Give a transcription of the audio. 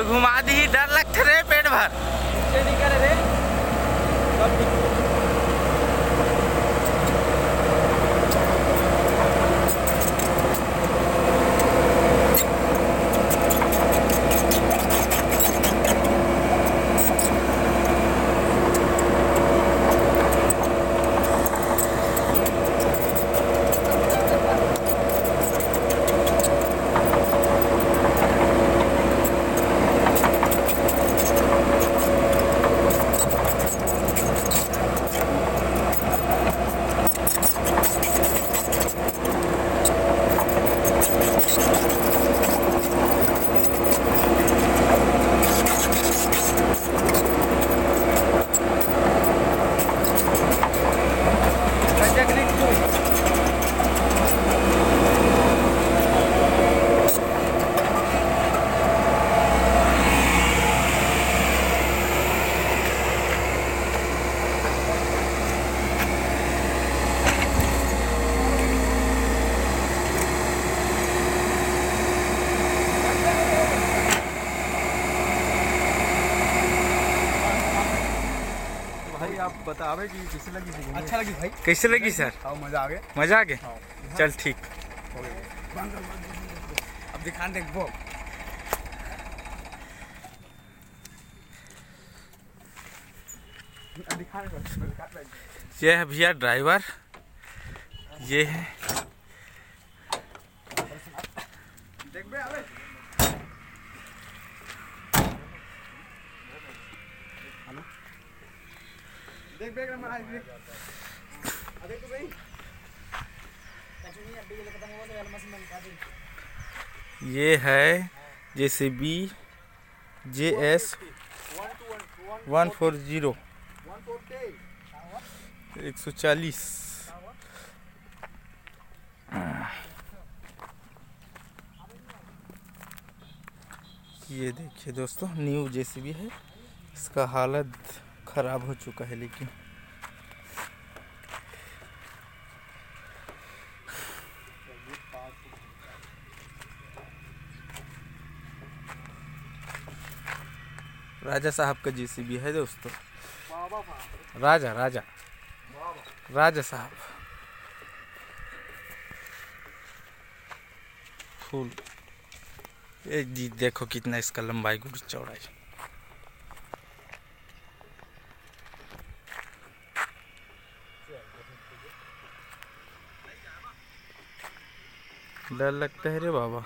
घुमा दी, डर लगते रे पेट भर। आप बतावे कि कैसे लगी थी? अच्छा लगी भाई। कैसे लगी सर? मजा आ गया। मजा आ गया। चल ठीक। अब दिखान देख वो। ये है भैया ड्राइवर, ये है ये है JCB JS 140 140। ये देखिए दोस्तों, न्यू JCB है। इसका हालत खराब हो चुका है, लेकिन राजा साहब का JCB है दोस्तों। राजा राजा राजा साहब फुल। ये जी देखो कितना इसका लंबाई गुड़ चौड़ाई। डर लगता है रे बाबा।